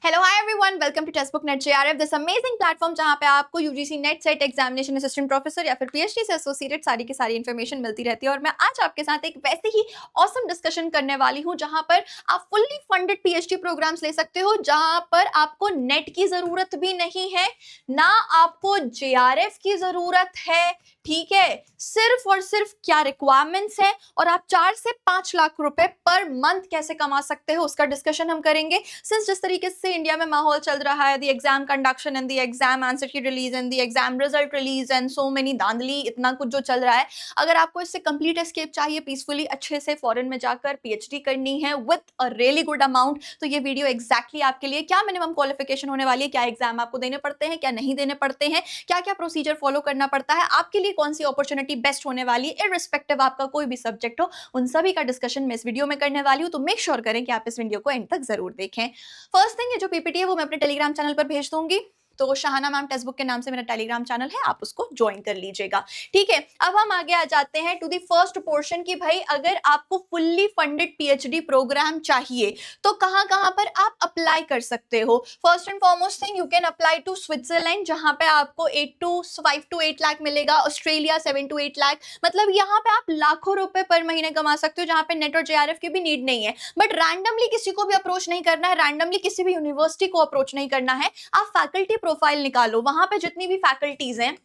Hello hi everyone, welcome to text book NET JRF, this amazing platform जहां पे आपको UGC NET SET examination assistant professor या फिर PhD से associated सारी की सारी इन्फॉर्मेशन मिलती रहती है। और मैं आज आपके साथ एक वैसे ही ऑसम डिस्कशन करने वाली हूं जहां पर आप फुल्ली फंडेड पीएचडी प्रोग्राम्स ले सकते हो, जहां पर आपको नेट की जरूरत भी नहीं है, ना आपको जेआरएफ की जरूरत है। ठीक है, सिर्फ और सिर्फ क्या रिक्वायरमेंट्स है और आप 4 से 5 लाख रुपए पर मंथ कैसे कमा सकते हो उसका डिस्कशन हम करेंगे। सिंस जिस तरीके से इंडिया में माहौल चल रहा है, the exam conduction and the exam answer key release and the exam result release and so many धांधली, इतना कुछ जो चल रहा है, अगर आपको इससे कंप्लीट एस्केप चाहिए, पीसफुली अच्छे से फॉरेन में जाकर पीएचडी करनी है with a really good amount, तो ये वीडियो एग्जैक्टली आपके लिए। क्या मिनिमम क्वालिफिकेशन होने वाली है, क्या एग्जाम आपको देने पड़ते हैं, क्या नहीं देने पड़ते हैं, क्या क्या प्रोसीजर फॉलो करना पड़ता है, आपके लिए कौन सी अपॉर्चुनिटी बेस्ट होने वाली है, इररिस्पेक्टिव आपका कोई भी सब्जेक्ट हो, उन सभी का डिस्कशन मैं इस वीडियो में करने वाली हूं। तो मेक श्योर करें कि आप इस वीडियो को एंड तक जरूर देखें। फर्स्ट थिंग, ये जो पीपीटी है वो मैं अपने टेलीग्राम चैनल पर भेज दूंगी, तो शाहाना मैम टेक्स्ट बुक के नाम से मेरा टेलीग्राम चैनल है, आप उसको ज्वाइन कर लीजिएगा। ठीक है, अब हम आगे आ जाते हैं टू द फर्स्ट पोर्शन की भाई अगर आपको फुल्ली फंडेड पीएचडी प्रोग्राम चाहिए तो कहां कहां पर आप अप्लाई कर सकते हो। First and foremost thing, you can apply to Switzerland, जहां पे आपको 5 to 8 लाख मिलेगा, ऑस्ट्रेलिया 7 to 8 लाख, मतलब यहाँ पे आप लाखों रुपए पर महीने कमा सकते हो, जहां पे नेट और जेआरएफ की भी नीड नहीं है। बट रैंडमली किसी को भी अप्रोच नहीं करना है, रैंडमली किसी भी यूनिवर्सिटी को अप्रोच नहीं करना है, आप फैकल्टी प्रोफाइल निकालो, वहां पे जितनी भी फैकल्टीज हैं,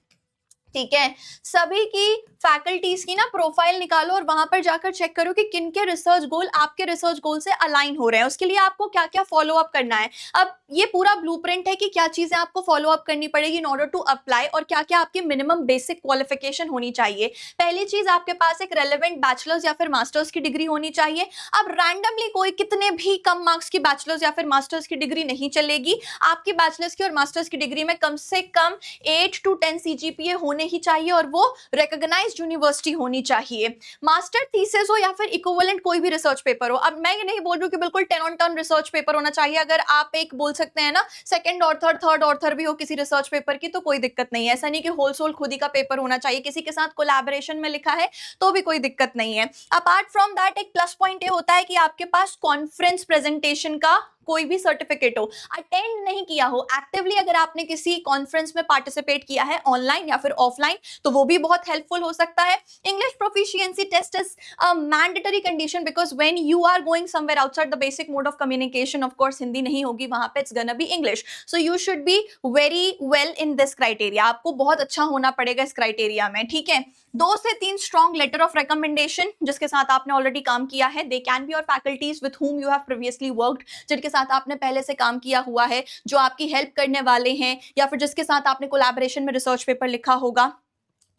ठीक है, सभी की फैकल्टीज की ना प्रोफाइल निकालो और वहां पर जाकर चेक करो कि किनके रिसर्च गोल आपके रिसर्च गोल से अलाइन हो रहे हैं। उसके लिए आपको क्या क्या फॉलो अप करना है। अब ये पूरा ब्लूप्रिंट है कि क्या चीजें आपको फॉलो अप करनी पड़ेगी इन ऑर्डर टू अप्लाई, और क्या क्या आपकी मिनिमम बेसिक क्वालिफिकेशन होनी चाहिए। पहली चीज, आपके पास एक रेलेवेंट बैचलर्स या फिर मास्टर्स की डिग्री होनी चाहिए। अब रैंडमली कोई कितने भी कम मार्क्स की बैचलर्स या फिर मास्टर्स की डिग्री नहीं चलेगी, आपकी बैचलर्स की और मास्टर्स की डिग्री में कम से कम 8 to 10 सीजीपीए होने ही चाहिए और वो रिकॉग्नाइज्ड यूनिवर्सिटी होनी चाहिए। मास्टर थीसिस हो या फिर इक्विवेलेंट कोई भी रिसर्च पेपर हो। अब मैं ये नहीं बोल रही हूं कि बिल्कुल 10 on 10 रिसर्च पेपर होना चाहिए, अगर आप एक बोल सकते हैं ना सेकंड ऑर्थर थर्ड ऑर्थर भी हो किसी रिसर्च पेपर की तो कोई दिक्कत नहीं है। ऐसा नहीं कि होल सोल खुद ही का पेपर होना चाहिए, किसी के साथ कोलैबोरेशन में लिखा है तो भी कोई दिक्कत नहीं है। अपार्ट फ्रॉम दैट एक प्लस पॉइंट ये होता है कि आपके पास कॉन्फ्रेंस प्रेजेंटेशन का कोई भी सर्टिफिकेट हो, अटेंड नहीं किया हो एक्टिवली, अगर आपने किसी कॉन्फ्रेंस में पार्टिसिपेट किया है ऑनलाइन या फिर ऑफलाइन तो वो भी बहुत हेल्पफुल हो सकता है। English proficiency test is a mandatory condition because when you are going somewhere outside the basic mode of communication, of course Hindi नहीं होगी वहां पे, it's gonna be English, so you should be very well in this criteria, आपको बहुत अच्छा होना पड़ेगा इस क्राइटेरिया में। ठीक है, 2 से 3 स्ट्रॉन्ग लेटर ऑफ रिकमेंडेशन जिसके साथ आपने ऑलरेडी काम किया है, they can be your faculties with whom you have previously worked, जिनके साथ आपने पहले से काम किया हुआ है, जो आपकी हेल्प करने वाले हैं, या फिर जिसके साथ आपने कोलैबोरेशन में रिसर्च पेपर लिखा होगा।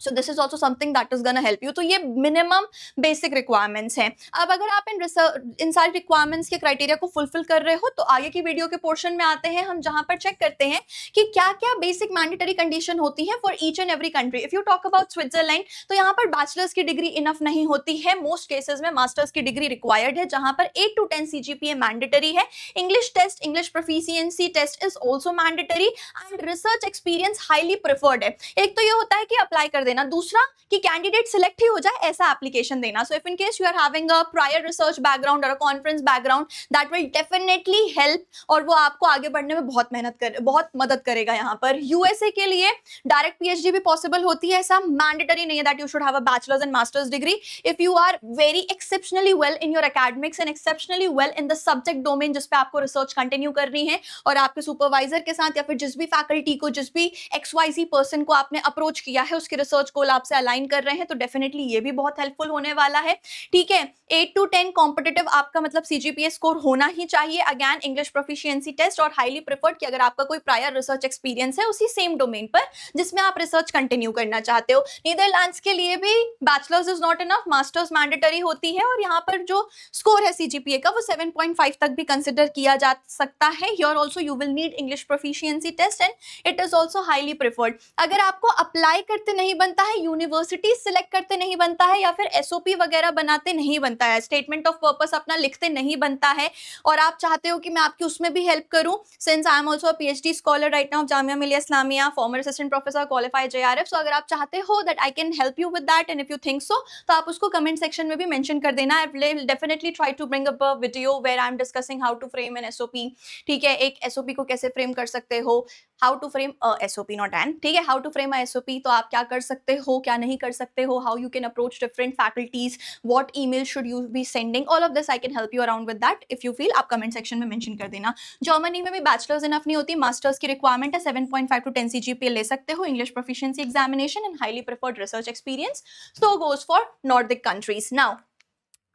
So this is also something that is gonna help you. तो ये मिनिमम बेसिक रिक्वायरमेंट्स हैं। अब अगर आप इन सारी रिक्वायरमेंट्स के क्राइटेरिया को फुलफिल कर रहे हो तो आगे की वीडियो के पोर्शन में आते हैं हम, जहां पर चेक करते हैं कि क्या क्या बेसिक मैंडेटरी कंडीशन होती है for each and every country. If you talk about Switzerland तो यहाँ पर बैचलर्स की डिग्री इनफ नहीं होती है, मोस्ट केसेस में मास्टर्स की डिग्री रिक्वायर्ड है, जहां पर 8 to 10 सीजीपीए मैंडेटरी है। English test, English proficiency test is also mandatory and research experience highly preferred है। एक तो ये होता है कि अप्लाई कर देना, दूसरा कि कैंडिडेट सिलेक्ट ही हो जाए ऐसा एप्लीकेशन देना। So if in case you are having a prior research background और a conference background, that will definitely help और वो आपको आगे बढ़ने में बहुत मदद करेगा। यहाँ पर यूएसए के लिए डायरेक्ट पीएचडी भी पॉसिबल होती है, ऐसा मैंडेटरी नहीं है that you should have a bachelors and masters degree. If you are very exceptionally well in your academics and exceptionally well in the subject domain जिस पे आपको रिसर्च कंटिन्यू करनी है, और आपके सुपरवाइजर के साथ या फिर जिस भी फैकल्टी को, जिस भी XYZ पर्सन को आपने अप्रोच किया है उसके रिसर्च गोल आपसे अलाइन कर रहे हैं, तो डेफिनेटली ये भी बहुत हेल्पफुल होने वाला है। ठीक है, 8 to 10 कॉम्पिटिटिव आपका मतलब सीजीपीए स्कोर होना ही चाहिए। अगेन इंग्लिश प्रोफिशिएंसी टेस्ट और हाईली प्रेफर्ड कि अगर आपका कोई प्रायर रिसर्च एक्सपीरियंस है उसी सेम डोमेन पर जिसमें आप रिसर्च कंटिन्यू करना चाहते हो। नीदरलैंड्स के लिए भी bachelors is not enough, masters mandatory होती है, और यहाँ पर जो स्कोर है सीजीपीए का वो 7.5 तक भी कंसिडर किया जा सकता है। Here also you will need English proficiency test and it is also highly preferred. अगर आपको अप्लाई करते नहीं बनता है, यूनिवर्सिटी सिलेक्ट करते नहीं बनता है, या फिर एसओपी वगैरह बनाते नहीं बनता है, स्टेटमेंट ऑफ पर्पस अपना लिखते नहीं बनता है, और आप चाहते हो कि मैं आपकी उसमें भी हेल्प करूं, since I am also a PhD scholar right now, Jamia Millia Islamia, former assistant professor, qualified JRF, so अगर आप चाहते हो that I can help you with that and if you think so, तो आप उसको कमेंट सेक्शन में भी मेंशन कर देना। I will definitely try to bring up a video where I am discussing how to frame an SOP. ठीक है, एक एसओपी को कैसे फ्रेम कर सकते हो, how to frame a SOP, not an, ठीक है, how to frame a SOP, तो आप क्या कर सकते हो, क्या नहीं कर सकते हो, how you can approach different faculties, what email should you be sending, all of this I can help you around with that if you feel, आप कमेंट सेक्शन में मेंशन कर देना। जर्मनी में भी बैचलर्स इनफ नहीं होती, masters की requirement है, 7.5 to 10 CGPA ले सकते हो, English proficiency examination and highly preferred research experience, so goes for Nordic countries. Now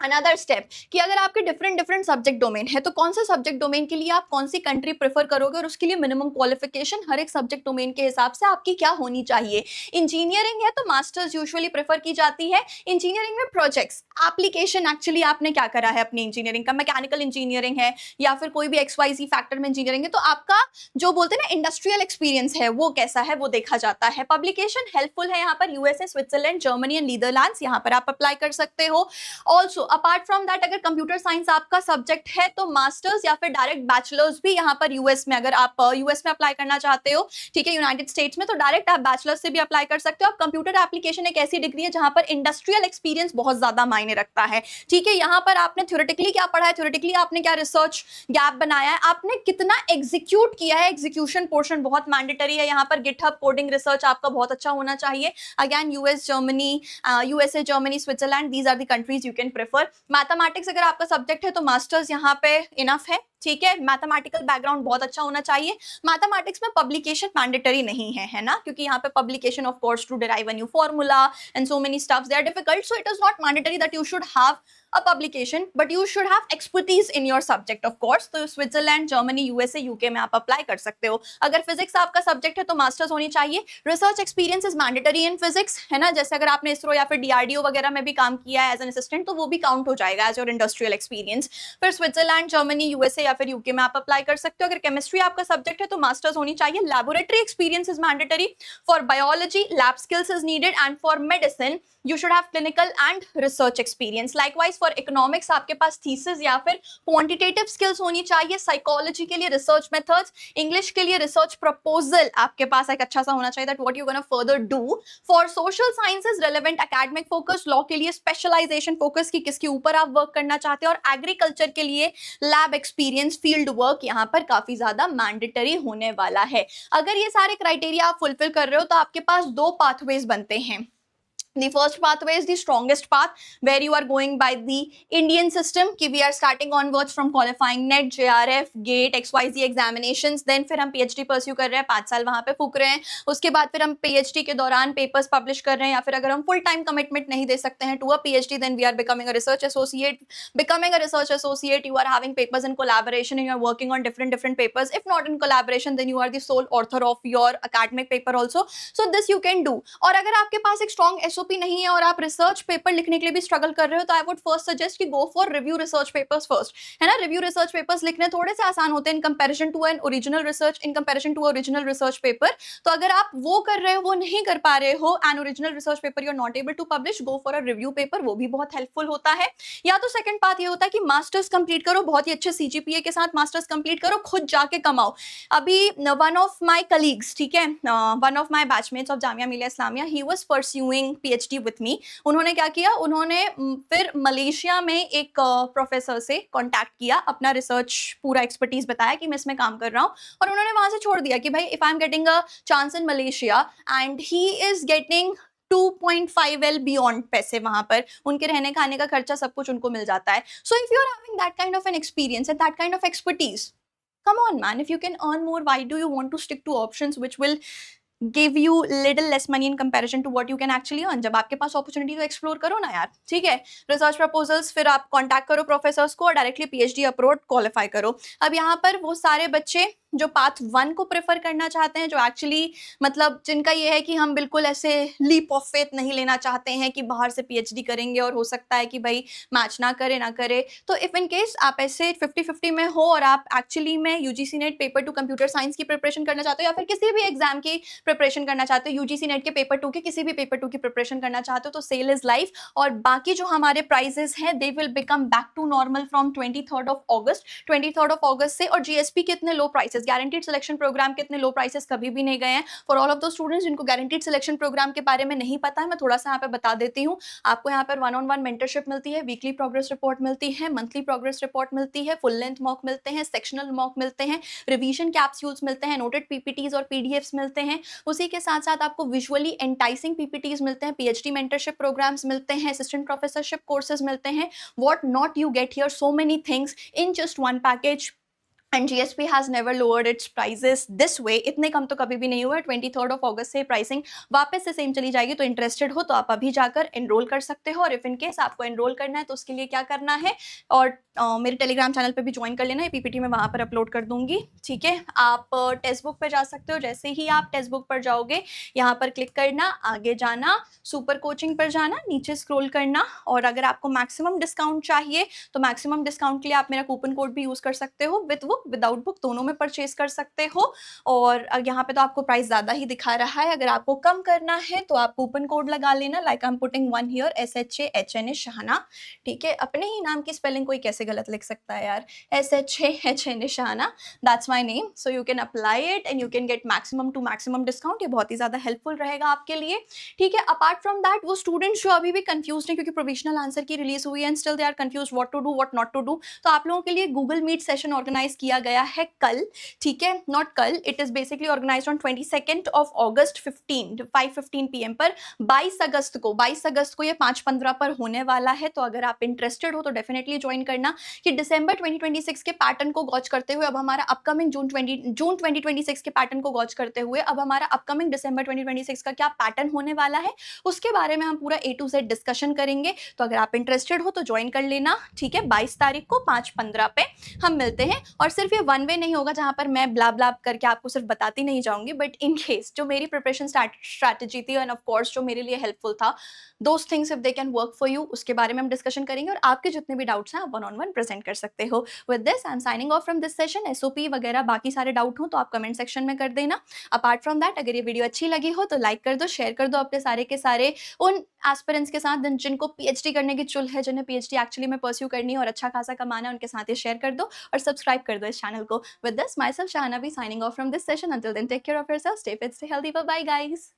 another step कि अगर आपके डिफरेंट डिफरेंट सब्जेक्ट डोमेन है, तो कौन से सब्जेक्ट डोमेन के लिए आप कौन सी कंट्री प्रेफर करोगे, और उसके लिए मिनिमम क्वालिफिकेशन हर एक सब्जेक्ट डोमेन के हिसाब से आपकी क्या होनी चाहिए। इंजीनियरिंग है तो मास्टर्स यूजुअली प्रेफर की जाती है। इंजीनियरिंग में प्रोजेक्ट्स, एप्लीकेशन, एक्चुअली आपने क्या करा है अपनी इंजीनियरिंग का, मैकेनिकल इंजीनियरिंग है या फिर कोई भी XYZ फैक्टर में इंजीनियरिंग है, तो आपका जो बोलते हैं ना इंडस्ट्रियल एक्सपीरियंस है वो कैसा है वो देखा जाता है। पब्लिकेशन हेल्पफुल है यहाँ पर, USA, Switzerland, Germany and Netherlands, यहाँ पर आप अप्लाई कर सकते हो। ऑल्सो अपार्ट फ्रॉम दैट, अगर कंप्यूटर साइंस आपका सब्जेक्ट है तो मास्टर्स या फिर डायरेक्ट बैचलर्स भी यहाँ पर यूएस में, अगर आप यूएस में अप्लाई करना चाहते हो, ठीक है, यूनाइटेड स्टेट्स में, तो डायरेक्ट आप बैचलर्स से भी अप्लाई कर सकते हो। अब कंप्यूटर एप्लीकेशन एक ऐसी डिग्री है जहां पर इंडस्ट्रियल एक्सपीरियंस बहुत ज्यादा मायने रखता है। ठीक है, यहाँ पर आपने थ्योरेटिकली क्या पढ़ा है, थ्योरेटिकली आपने क्या रिसर्च गैप बनाया है, आपने कितना एग्जीक्यूट किया है, एग्जीक्यूशन पोर्शन बहुत मैंडेटरी है यहाँ पर। गिटहब कोडिंग रिसर्च आपका बहुत अच्छा होना चाहिए। Again US, Germany, USA, Germany, Switzerland, these are the countries you can prefer. Mathematics अगर आपका सब्जेक्ट है तो मास्टर्स यहाँ पे इनफ है। ठीक है, मैथमेटिकल बैकग्राउंड बहुत अच्छा होना चाहिए। मैथमेटिक्स में पब्लिकेशन मैंडेटरी नहीं है ना, क्योंकि यहाँ पे publication of course to derive a new formula and so many stuffs, they are difficult, so it is not mandatory that you should have a publication, but you should have expertise in your subject of course। तो Switzerland, Germany, USA, UK में आप apply कर सकते हो। अगर physics आपका subject है तो मास्टर्स होनी चाहिए। Research experience is mandatory in physics, है ना, जैसे अगर आपने इसरो या फिर डीआरडीओ वगैरह में भी काम किया है एज एन असिस्टेंट तो वो भी काउंट हो जाएगा एज योर इंडस्ट्रियल एक्सपीरियंस। फिर स्विट्जरलैंड, जर्मनी, यूएसए या फिर यूके में आप अप्लाई कर सकते हो। अगर केमिस्ट्री आपका सब्जेक्ट है तो मास्टर्स होनी चाहिए। Laboratory experience is mandatory. For biology lab skills is needed, and for medicine you should have clinical and research experience। likewise for economics आपके पास thesis या फिर quantitative skills होनी चाहिए। psychology के लिए research methods, English के लिए research proposal आपके पास एक अच्छा सा होना चाहिए, that what you gonna further do। for social sciences relevant academic focus, law के लिए specialization focus की किसके ऊपर आप work करना चाहते हैं, और agriculture के लिए lab experience, field work यहाँ पर काफी ज्यादा mandatory होने वाला है। अगर ये सारे criteria आप fulfill कर रहे हो तो आपके पास दो pathways बनते हैं। The first pathway is the strongest path where you are going by the Indian system कि we are starting onwards from qualifying NET, JRF, GATE, XYZ examinations, then फिर हम PhD pursue कर रहे हैं, 5 साल वहाँ पे फूक रहे हैं, उसके बाद फिर हम PhD के दौरान papers publish कर रहे हैं, या फिर अगर हम full time commitment नहीं दे सकते हैं to a PhD, then we are becoming a research associate। Becoming a research associate, you are having papers in collaboration and you are working on different papers। If not in collaboration, then you are the sole author of your academic paper also। So this you can do। और अगर आपके पास एक strong SOP नहीं है और आप research paper लिखने के लिए भी स्ट्रगल कर रहे हो, तो आई वुड फर्स्ट सजेस्ट कि go for review research papers first, है ना। रिव्यू रिसर्च पेपर्स लिखने थोड़े से आसान होते हैं in comparison to an original research, in comparison to original research paper. तो अगर आप वो कर रहे हो, वो नहीं कर पा रहे हो, an original research paper you are not able to publish, go for a review paper, वो भी बहुत हेल्पफुल होता है। या तो सेकंड बात ये होता है कि मास्टर्स कंप्लीट करो, बहुत ही अच्छे CGPA के साथ मास्टर्स कंप्लीट करो, खुद जाके कमाओ। अभी वन ऑफ माई कलीग्स, ठीक है, one of my batchmates of Jamia Millia Islamia, he was pursuing PhD with me. उन्होंने क्या किया, उन्होंने फिर मलेशिया में एक प्रोफेसर से कांटेक्ट किया, अपना रिसर्च पूरा एक्सपर्टीज बताया कि मैं इसमें काम कर रहा हूँ, और उन्होंने वहां से छोड़ दिया कि भाई if I am getting a chance in Malaysia and he is getting 2.5L beyond पैसे, वहां पर उनके रहने खाने का खर्चा सब कुछ उनको मिल जाता है। So if you are having that kind of an experience and that kind of expertise, come on man, if you can earn more, why do you want to stick to options which will give you little less money in comparison to what you can actually earn? जब आपके पास opportunity तो explore करो ना यार, ठीक है। Research proposals, फिर आप कांटेक्ट करो प्रोफेसर्स को और डायरेक्टली PhD अप्रोच क्वालिफाई करो। अब यहाँ पर वो सारे बच्चे जो पाथ 1 को प्रेफ़र करना चाहते हैं, जो एक्चुअली मतलब जिनका ये है कि हम बिल्कुल ऐसे लीप ऑफ फेथ नहीं लेना चाहते हैं कि बाहर से पीएचडी करेंगे और हो सकता है कि भई मैच ना करे, ना करे। तो इफ इन केस आप ऐसे 50-50 में हो और आप एक्चुअली में UGC net paper 2 computer science की प्रिपरेशन करना चाहते हो या फिर किसी भी एग्ज़ाम की प्रिपरेशन करना चाहते हो, यूजीसी नेट के पेपर 2 के किसी भी पेपर 2 की प्रिपरेशन करना चाहते हो, तो सेल इज़ लाइव और बाकी जो हमारे प्राइसेज़ हैं, they will become back to normal from 23rd of August. 23rd of August से और जीएसपी के इतने low prices, guaranteed selection programme के इतने लो प्राइसेस कभी भी नहीं गए हैं। For all of the students जिनको गारंटीड सिलेक्शन प्रोग्राम के बारे में नहीं पता है, मैं थोड़ा सा यहाँ पे बता देती हूँ। आपको यहाँ पर वन ऑन वन मेंटरशिप मिलती है, वीकली प्रोग्रेस रिपोर्ट मिलती है, मंथली प्रोग्रेस रिपोर्ट मिलती है, फुल लेंथ मॉक मिलते हैं, सेक्शनल मॉक मिलते हैं, रिवीजन कैप्सूल्स मिलते हैं, नोटेड पीपीटीज और पीडीएफ्स मिलते हैं। उसी के साथ साथ आपको विजुअली एंटाइसिंग पीपीटीज मिलते हैं, पीएचडी मेंटरशिप प्रोग्राम्स मिलते हैं, असिस्टेंट प्रोफेसरशिप कोर्सेज मिलते हैं। What not you get here, so many things in just one package and GSP has never lowered its prices this way। इतने कम तो कभी भी नहीं हुआ है। 23rd ऑफ अगस्त से प्राइसिंग वापस से सेम चली जाएगी। तो इंटरेस्टेड हो तो आप अभी जाकर एनरोल कर सकते हो और इफ इन केस आपको एनरोल करना है तो उसके लिए क्या करना है, और मेरे टेलीग्राम चैनल पे भी ज्वाइन कर लेना है, पीपीटी में वहाँ पर अपलोड कर दूंगी। ठीक है, आप टेक्स्ट बुक पर जा सकते हो। जैसे ही आप टेक्स्ट बुक पर जाओगे, यहाँ पर क्लिक करना, आगे जाना, सुपर कोचिंग पर जाना, नीचे स्क्रॉल करना, और अगर आपको मैक्सिमम डिस्काउंट चाहिए तो मैक्सिमम डिस्काउंट के लिए आप मेरा कूपन कोड भी यूज़ कर सकते हो, विद बुक विदाउट बुक दोनों में परचेज कर सकते हो। और यहाँ पे तो आपको प्राइस ज़्यादा ही दिखा रहा है। अगर आपको कम करना है तो आप कूपन कोड लगा लेना, like I am putting one here, SHAHNA शाहना। ठीक है, अपने ही नाम की स्पेलिंग कोई कैसे गलत लिख सकता है यार, SHAHNA Shahna, that's my name. So you can apply it and you can get maximum to maximum discount. ये बहुत ही ज़्यादा हेल्पफुल रहेगा आपके लिए। ठीक है, अपार्ट फ्रॉम दैट वो स्टूडेंट्स जो अभी भी कंफ्यूज हैं क्योंकि प्रोविजनल आंसर की रिलीज हुई है and still they are confuse what to do what not to do, तो आप लोगों के लिए गूगल मीट सेशन ऑर्गेनाइज किया गया है कल। ठीक है, नॉट कल, it is basically organised on 22nd of August 5:15 PM पर। 22 अगस्त को ये 5:15 पर होने वाला है। तो अगर आप इंटरेस्टेड हो तो डेफिनेटली ज्वाइन करना कि दिसंबर 2026 के पैटर्न को गॉच करते हुए अब हमारा अपकमिंग जून 2026 के पैटर्न को गॉच करते हुए अब हमारा अपकमिंग दिसंबर 2026 का क्या पैटर्न होने वाला है उसके बारे में हम पूरा A to Z डिस्कशन करेंगे। तो अगर आप इंटरेस्टेड हो तो ज्वाइन कर लेना। ठीक है, 22 तारीख को 5:15 पे हम मिलते हैं। और सिर्फ ये वन वे नहीं होगा जहां पर मैं ब्ला ब्ला करके आपको सिर्फ बताती नहीं जाऊंगी, बट इन केस जो मेरी प्रिपरेशन स्ट्रैटेजी थी एंड ऑफ कोर्स जो मेरे लिए हेल्पफुल था, those things if they can work for you, उसके बारे में हम डिस्कशन करेंगे और आपके जितने भी डाउट्स हैं आप वन ऑन वन प्रेजेंट कर सकते हो। With this I am signing off from this session. SOP वगैरह बाकी सारे डाउट हो तो आप कमेंट सेक्शन में कर देना। अपार्ट फ्रॉम दैट, अगर ये वीडियो अच्छी लगी हो तो लाइक कर दो, शेयर कर दो अपने सारे के सारे उन एस्पिरेंट्स के साथ जिनको पीएचडी करने की चुल है, जिन्हें पीएचडी एक्चुअली में परस्यू करनी है और अच्छा खासा कमाना है, उनके साथ ये शेयर कर दो और सब्सक्राइब कर दो इस चैनल को। With this myself Shahna be signing off from this session. Until then take care of yourself, stay fit, stay healthy, bye bye guys.